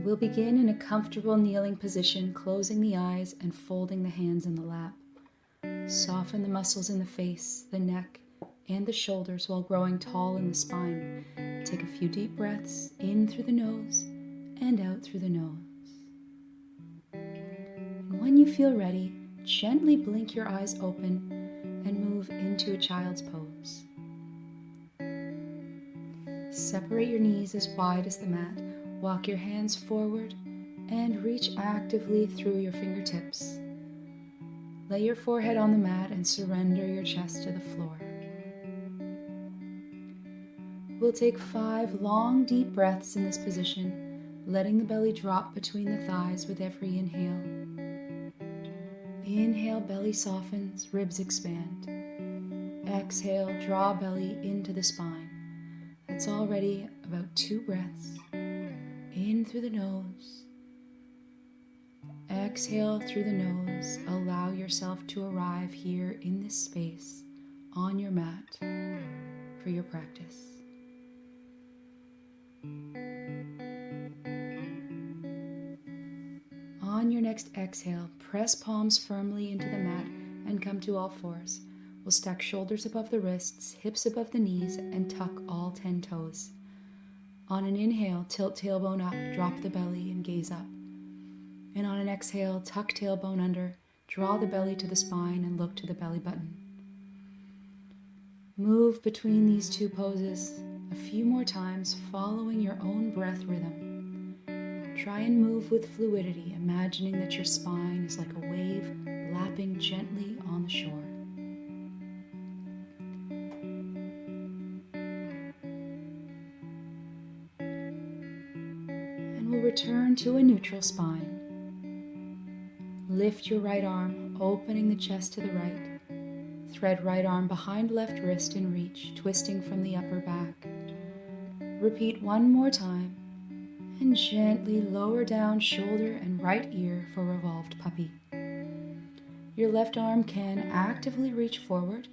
We'll begin in a comfortable kneeling position, closing the eyes and folding the hands in the lap. Soften the muscles in the face, the neck, and the shoulders while growing tall in the spine. Take a few deep breaths in through the nose and out through the nose. And when you feel ready, gently blink your eyes open and move into a child's pose. Separate your knees as wide as the mat. Walk your hands forward and reach actively through your fingertips. Lay your forehead on the mat and surrender your chest to the floor. We'll take 5 long, deep breaths in this position, letting the belly drop between the thighs with every inhale. Inhale, belly softens, ribs expand. Exhale, draw belly into the spine. That's already about 2 breaths. In through the nose. Exhale through the nose. Allow yourself to arrive here in this space on your mat for your practice. On your next exhale, press palms firmly into the mat and come to all fours. We'll stack shoulders above the wrists, hips above the knees, and tuck all 10 toes. On an inhale, tilt tailbone up, drop the belly, and gaze up. And on an exhale, tuck tailbone under, draw the belly to the spine, and look to the belly button. Move between these 2 poses a few more times, following your own breath rhythm. Try and move with fluidity, imagining that your spine is like a wave lapping gently on the shore. And we'll return to a neutral spine. Lift your right arm, opening the chest to the right. Thread right arm behind left wrist and reach, twisting from the upper back. Repeat one more time, and gently lower down shoulder and right ear for revolved puppy. Your left arm can actively reach forward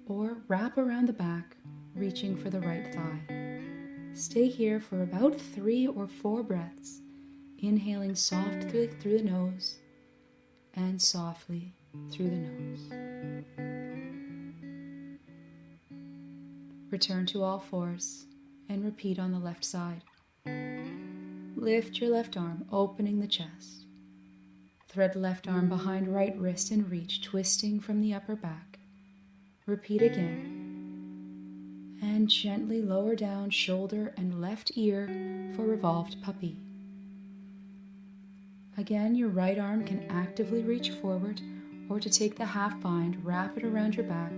or wrap around the back, reaching for the right thigh. Stay here for about 3 or 4 breaths, inhaling softly through the nose and softly through the nose. Return to all fours and repeat on the left side. Lift your left arm, opening the chest. Thread left arm behind right wrist and reach, twisting from the upper back. Repeat again. And gently lower down shoulder and left ear for revolved puppy. Again, your right arm can actively reach forward, or to take the half bind, wrap it around your back,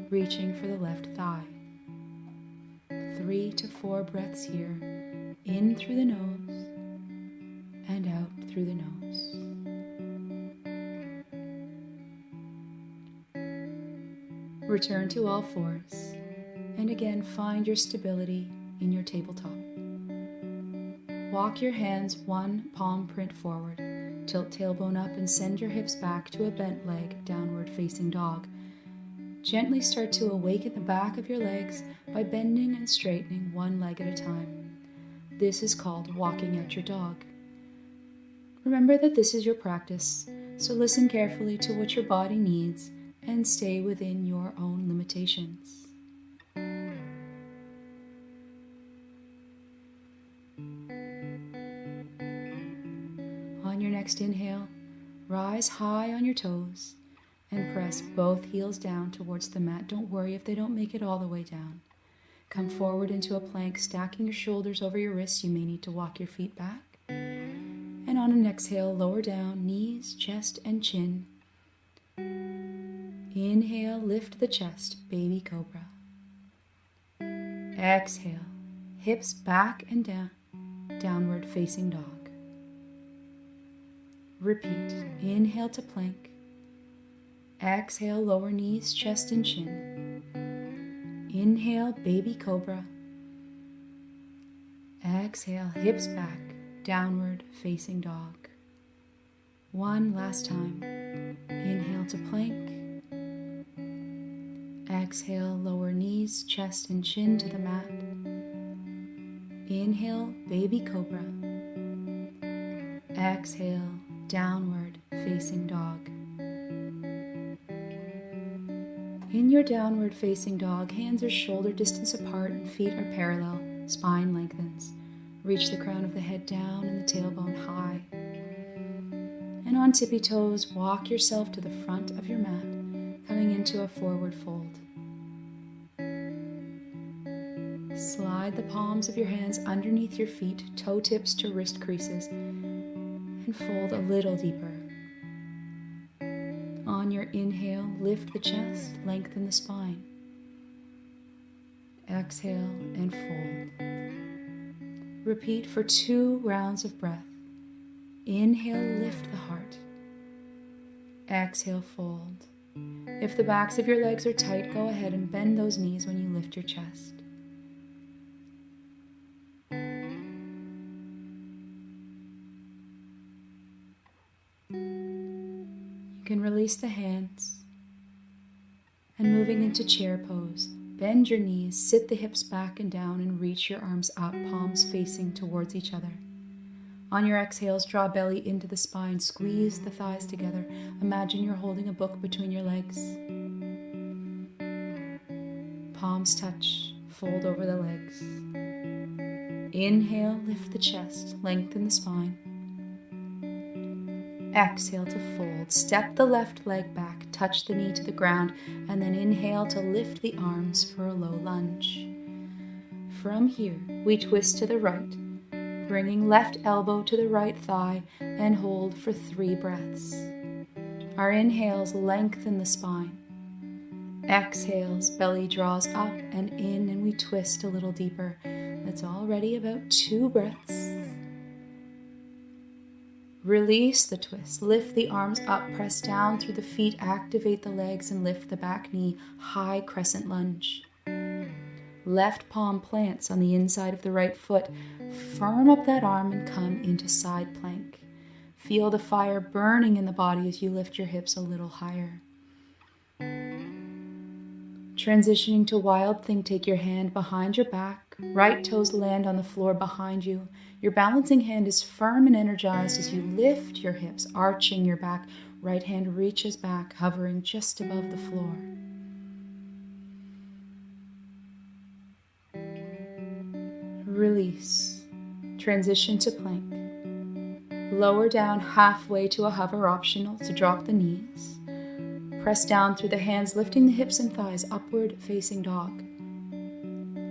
reaching for the left thigh. 3 to 4 breaths here, in through the nose and out through the nose. Return to all fours, and again find your stability in your tabletop. Walk your hands 1 palm print forward, tilt tailbone up and send your hips back to a bent leg, downward facing dog. Gently start to awaken the back of your legs by bending and straightening 1 leg at a time. This is called walking out your dog. Remember that this is your practice, so listen carefully to what your body needs and stay within your own limitations. On your next inhale, rise high on your toes and press both heels down towards the mat. Don't worry if they don't make it all the way down. Come forward into a plank, stacking your shoulders over your wrists. You may need to walk your feet back. And on an exhale, lower down, knees, chest, and chin. Inhale, lift the chest, baby cobra. Exhale, hips back and down, downward facing dog. Repeat, inhale to plank. Exhale, lower knees, chest, and chin. Inhale, baby cobra. Exhale, hips back, downward facing dog. 1 last time. Inhale to plank. Exhale, lower knees, chest, and chin to the mat. Inhale, baby cobra. Exhale, downward facing dog. In your downward facing dog, hands are shoulder distance apart and feet are parallel, spine lengthens. Reach the crown of the head down and the tailbone high. And on tippy toes, walk yourself to the front of your mat, coming into a forward fold. Slide the palms of your hands underneath your feet, toe tips to wrist creases, and fold a little deeper. On your inhale, lift the chest, lengthen the spine. Exhale and fold. Repeat for 2 rounds of breath. Inhale, lift the heart. Exhale, fold. If the backs of your legs are tight, go ahead and bend those knees when you lift your chest. You can release the hands, and moving into chair pose, bend your knees, sit the hips back and down, and reach your arms up, palms facing towards each other. On your exhales, draw belly into the spine, squeeze the thighs together. Imagine you're holding a book between your legs. Palms touch, fold over the legs. Inhale, lift the chest, lengthen the spine. Exhale to fold. Step the left leg back, touch the knee to the ground, and then inhale to lift the arms for a low lunge. From here, we twist to the right, bringing left elbow to the right thigh, and hold for 3 breaths. Our inhales lengthen the spine. Exhales, belly draws up and in, and we twist a little deeper. That's already about 2 breaths. Release the twist. Lift the arms up, press down through the feet, activate the legs, and lift the back knee. High crescent lunge. Left palm plants on the inside of the right foot. Firm up that arm and come into side plank. Feel the fire burning in the body as you lift your hips a little higher. Transitioning to Wild Thing, take your hand behind your back. Right toes land on the floor behind you. Your balancing hand is firm and energized as you lift your hips, arching your back. Right hand reaches back, hovering just above the floor. Release. Transition to plank. Lower down halfway to a hover, optional to drop the knees. Press down through the hands, lifting the hips and thighs, upward facing dog.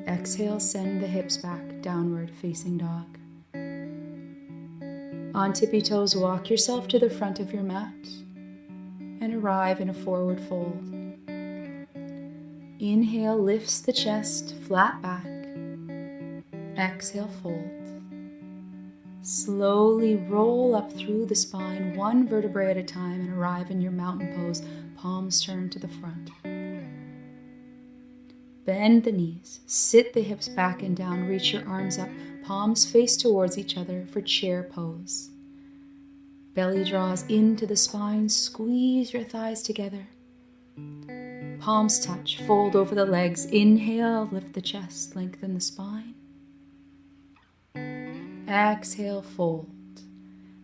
Exhale, send the hips back, downward facing dog. On tippy toes, walk yourself to the front of your mat and arrive in a forward fold. Inhale lifts the chest, flat back. Exhale, fold. Slowly roll up through the spine, 1 vertebrae at a time, and arrive in your mountain pose, palms turned to the front. Bend the knees, sit the hips back and down, reach your arms up, palms face towards each other for chair pose. Belly draws into the spine, squeeze your thighs together. Palms touch, fold over the legs. Inhale, lift the chest, lengthen the spine. Exhale, fold.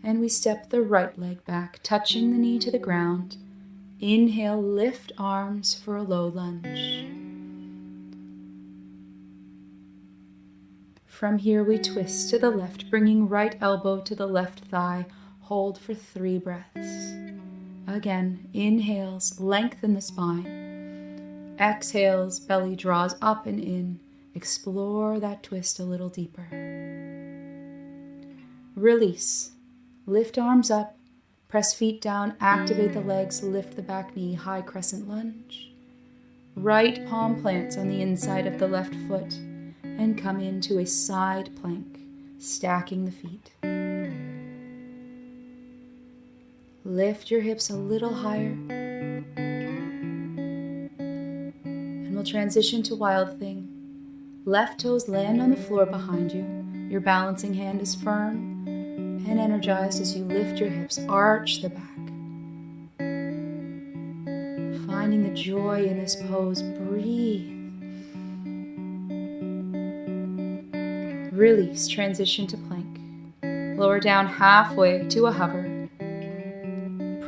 And we step the right leg back, touching the knee to the ground. Inhale, lift arms for a low lunge. From here we twist to the left, bringing right elbow to the left thigh. Hold for 3 breaths. Again, inhales, lengthen the spine. Exhales, belly draws up and in. Explore that twist a little deeper. Release. Lift arms up. Press feet down, activate the legs, lift the back knee, high crescent lunge. Right palm plants on the inside of the left foot and come into a side plank, stacking the feet. Lift your hips a little higher. And we'll transition to Wild Thing. Left toes land on the floor behind you. Your balancing hand is firm and energized as you lift your hips, arch the back. Finding the joy in this pose, breathe. Release, transition to plank. Lower down halfway to a hover.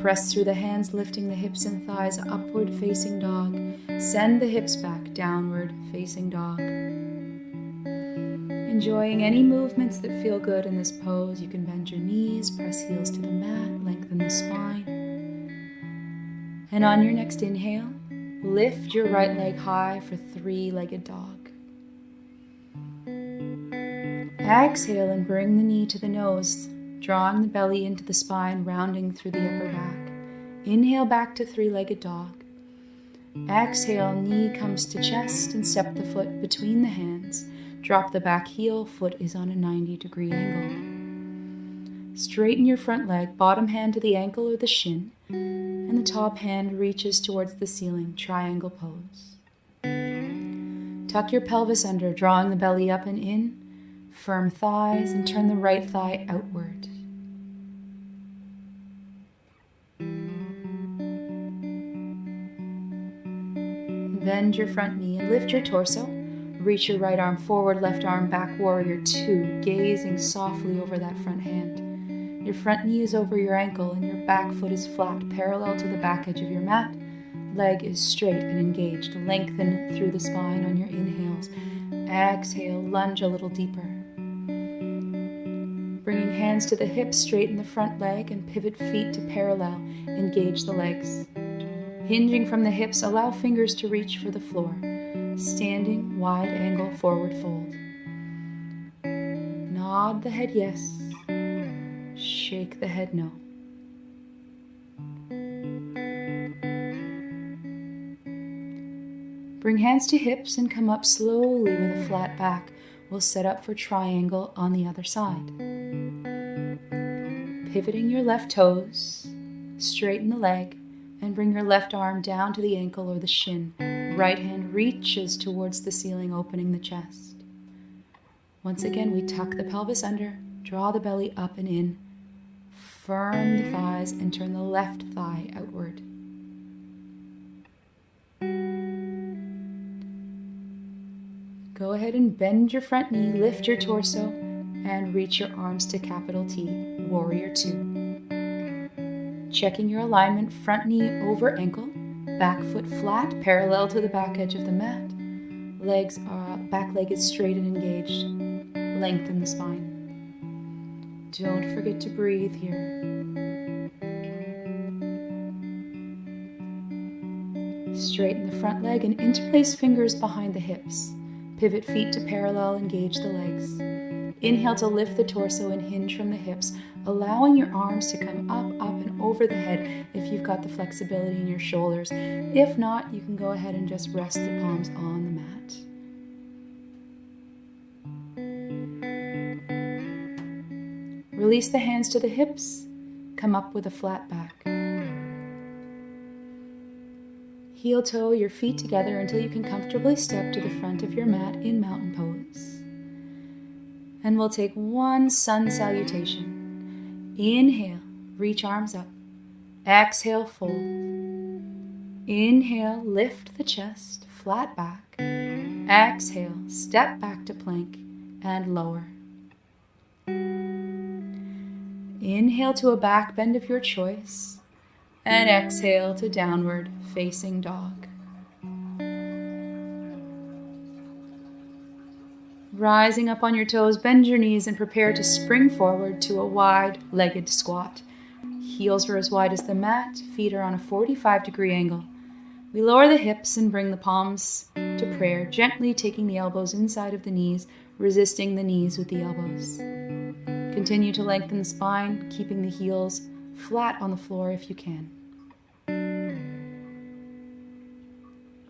Press through the hands, lifting the hips and thighs, upward facing dog. Send the hips back, downward facing dog. Enjoying any movements that feel good in this pose. You can bend your knees, press heels to the mat, lengthen the spine. And on your next inhale, lift your right leg high for three-legged dog. Exhale and bring the knee to the nose, drawing the belly into the spine, rounding through the upper back. Inhale back to three-legged dog. Exhale, knee comes to chest and step the foot between the hands. Drop the back heel, foot is on a 90-degree angle. Straighten your front leg, bottom hand to the ankle or the shin, and the top hand reaches towards the ceiling, triangle pose. Tuck your pelvis under, drawing the belly up and in, firm thighs, and turn the right thigh outward. Bend your front knee and lift your torso. Reach your right arm forward, left arm back, warrior two, gazing softly over that front hand. Your front knee is over your ankle and your back foot is flat, parallel to the back edge of your mat. Leg is straight and engaged. Lengthen through the spine on your inhales. Exhale, lunge a little deeper. Bringing hands to the hips, straighten the front leg and pivot feet to parallel. Engage the legs. Hinging from the hips, allow fingers to reach for the floor. Standing, wide angle, forward fold. Nod the head yes. Shake the head no. Bring hands to hips and come up slowly with a flat back. We'll set up for triangle on the other side. Pivoting your left toes, straighten the leg, and bring your left arm down to the ankle or the shin. Right hand reaches towards the ceiling, opening the chest. Once again, we tuck the pelvis under, draw the belly up and in, firm the thighs, and turn the left thigh outward. Go ahead and bend your front knee, lift your torso, and reach your arms to capital T, warrior two. Checking your alignment, front knee over ankle, back foot flat, parallel to the back edge of the mat. Back leg is straight and engaged. Lengthen the spine. Don't forget to breathe here. Straighten the front leg and interlace fingers behind the hips. Pivot feet to parallel, engage the legs. Inhale to lift the torso and hinge from the hips, allowing your arms to come up, and over the head if you've got the flexibility in your shoulders. If not, you can go ahead and just rest the palms on the mat. Release the hands to the hips, come up with a flat back. Heel toe your feet together until you can comfortably step to the front of your mat in mountain pose. And we'll take one sun salutation. Inhale, reach arms up. Exhale, fold. Inhale, lift the chest, flat back. Exhale, step back to plank and lower. Inhale to a back bend of your choice. And exhale to downward facing dog. Rising up on your toes, bend your knees and prepare to spring forward to a wide-legged squat. Heels are as wide as the mat, feet are on a 45-degree angle. We lower the hips and bring the palms to prayer, gently taking the elbows inside of the knees, resisting the knees with the elbows. Continue to lengthen the spine, keeping the heels flat on the floor if you can.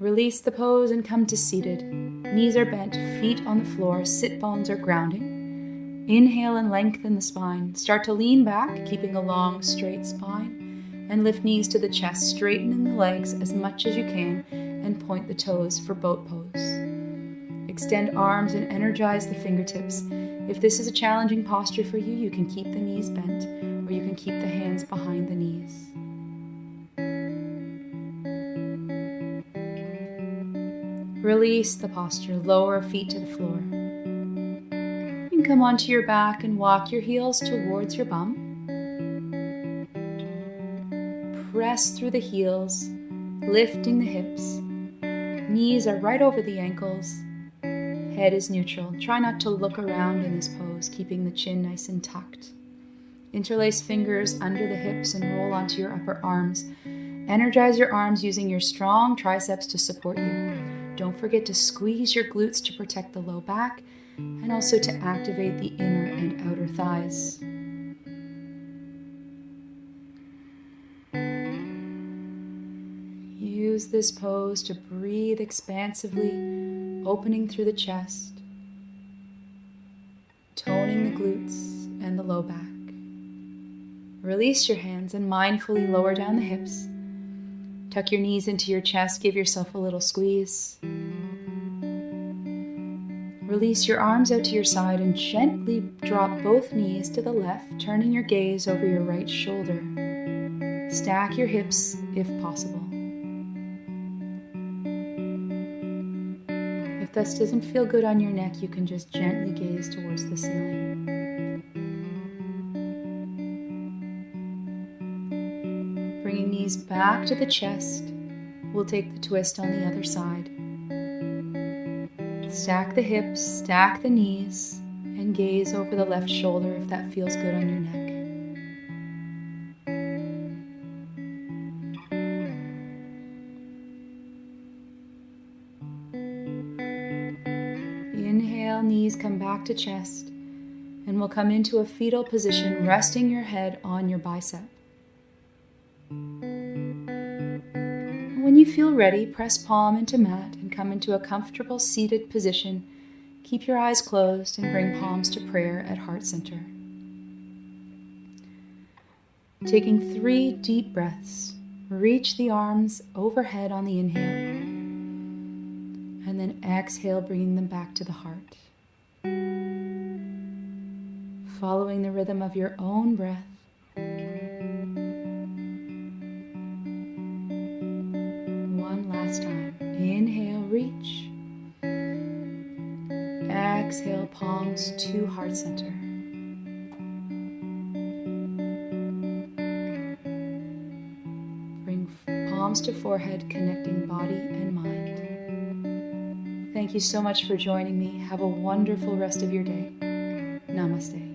Release the pose and come to seated. Knees are bent, feet on the floor, sit bones are grounding. Inhale and lengthen the spine. Start to lean back, keeping a long, straight spine. And lift knees to the chest, straightening the legs as much as you can, and point the toes for boat pose. Extend arms and energize the fingertips. If this is a challenging posture for you, you can keep the knees bent, or you can keep the hands behind the knees. Release the posture, lower feet to the floor. You can come onto your back and walk your heels towards your bum. Press through the heels, lifting the hips. Knees are right over the ankles. Head is neutral. Try not to look around in this pose, keeping the chin nice and tucked. Interlace fingers under the hips and roll onto your upper arms. Energize your arms using your strong triceps to support you. Don't forget to squeeze your glutes to protect the low back and also to activate the inner and outer thighs. Use this pose to breathe expansively, opening through the chest, toning the glutes and the low back. Release your hands and mindfully lower down the hips. Tuck your knees into your chest, give yourself a little squeeze. Release your arms out to your side and gently drop both knees to the left, turning your gaze over your right shoulder. Stack your hips if possible. If this doesn't feel good on your neck, you can just gently gaze towards the ceiling. Bringing knees back to the chest, we'll take the twist on the other side. Stack the hips, stack the knees, and gaze over the left shoulder if that feels good on your neck. Inhale, knees come back to chest, and we'll come into a fetal position, resting your head on your bicep. When you feel ready, press palm into mat and come into a comfortable seated position. Keep your eyes closed and bring palms to prayer at heart center. Taking 3 deep breaths, reach the arms overhead on the inhale, and then exhale, bringing them back to the heart. Following the rhythm of your own breath, time. Inhale, reach. Exhale, palms to heart center. Bring palms to forehead, connecting body and mind. Thank you so much for joining me. Have a wonderful rest of your day. Namaste.